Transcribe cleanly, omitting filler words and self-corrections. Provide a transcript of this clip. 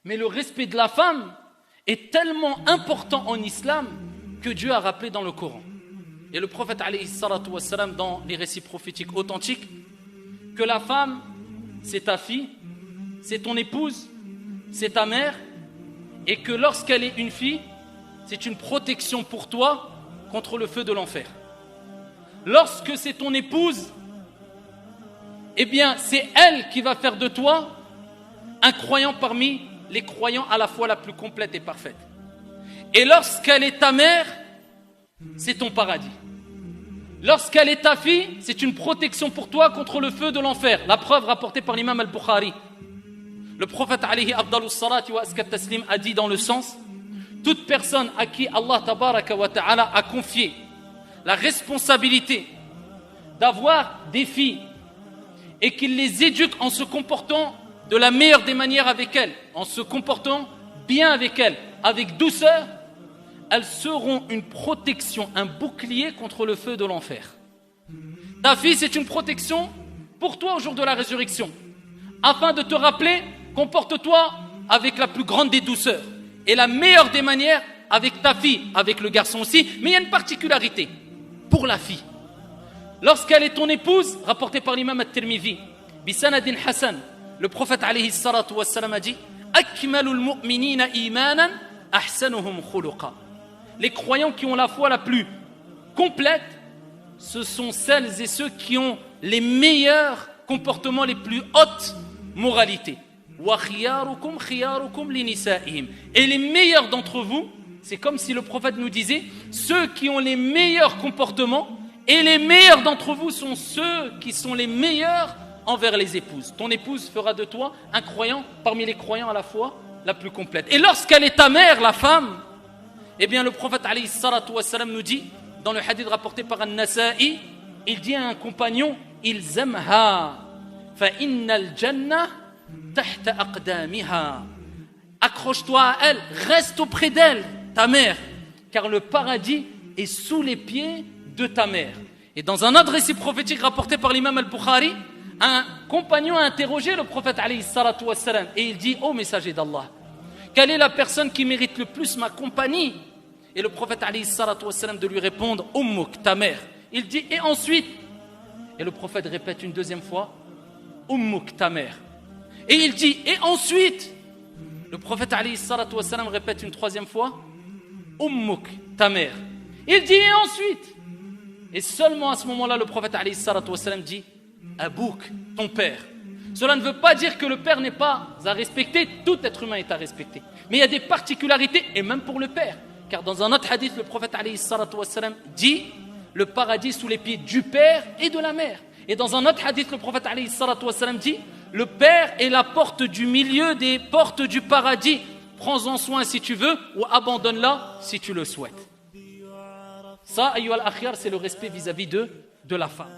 Mais le respect de la femme est tellement important en islam que Dieu a rappelé dans le Coran. Et le prophète alayhi salatu wassalam, dans les récits prophétiques authentiques, que la femme, c'est ta fille, c'est ton épouse, c'est ta mère, et que lorsqu'elle est une fille, c'est une protection pour toi contre le feu de l'enfer. Lorsque c'est ton épouse, eh bien c'est elle qui va faire de toi un croyant parmi les croyants à la foi la plus complète et parfaite. Et lorsqu'elle est ta mère, c'est ton paradis. Lorsqu'elle est ta fille, c'est une protection pour toi contre le feu de l'enfer. La preuve rapportée par l'imam al-Bukhari. Le prophète alayhi afdalus salati wa askat taslim a dit dans le sens: toute personne à qui Allah tabaraka wa ta'ala a confié la responsabilité d'avoir des filles et qu'il les éduque en se comportant de la meilleure des manières avec elles, en se comportant bien avec elles, avec douceur, elles seront une protection, un bouclier contre le feu de l'enfer. Ta fille, c'est une protection pour toi au jour de la résurrection, afin de te rappeler: comporte-toi avec la plus grande des douceurs et la meilleure des manières avec ta fille, avec le garçon aussi. Mais il y a une particularité pour la fille. Lorsqu'elle est ton épouse, rapporté par l'imam at-Tirmidhi, bisanadin Hassan, le prophète alayhi salatu wassalam a dit: akmalul mu'minina imanan ahsanuhum khuluqa. Les croyants qui ont la foi la plus complète, ce sont celles et ceux qui ont les meilleurs comportements, les plus hautes moralités. Et les meilleurs d'entre vous, c'est comme si le prophète nous disait: ceux qui ont les meilleurs comportements, et les meilleurs d'entre vous sont ceux qui sont les meilleurs envers les épouses. Ton épouse fera de toi un croyant parmi les croyants à la foi la plus complète. Et lorsqu'elle est ta mère, la femme, eh bien le prophète alayhi salatu wassalam nous dit, dans le hadith rapporté par An-Nasa'i, il dit à un compagnon: ilzamha fa innal jannah tahta aqdamiha. Accroche-toi à elle, reste auprès d'elle, ta mère, car le paradis est sous les pieds de ta mère. Et dans un autre récit prophétique rapporté par l'imam al-Bukhari, un compagnon a interrogé le prophète alayhi salatu wassalam et il dit: ô messager d'Allah, quelle est la personne qui mérite le plus ma compagnie? Et le prophète alayhi salatu wassalam de lui répondre: ummuk, ta mère. Il dit: et ensuite? Et le prophète répète une deuxième fois: ummuk, ta mère. Et il dit: et ensuite? Le prophète alayhi salatu wassalam répète une troisième fois: ummuk, ta mère. Il dit: et ensuite? Et seulement à ce moment-là, le prophète alayhi salatu wassalam dit: abouk, ton père. Cela ne veut pas dire que le père n'est pas à respecter, tout être humain est à respecter. Mais il y a des particularités, et même pour le père. Car dans un autre hadith, le prophète alayhi salatu wassalam dit: le paradis sous les pieds du père et de la mère. Et dans un autre hadith, le prophète alayhi salatu wassalam dit: le père est la porte du milieu des portes du paradis. Prends-en soin si tu veux, ou abandonne-la si tu le souhaites. Ça, ayyuha al-akhyar, c'est le respect vis-à-vis de la femme.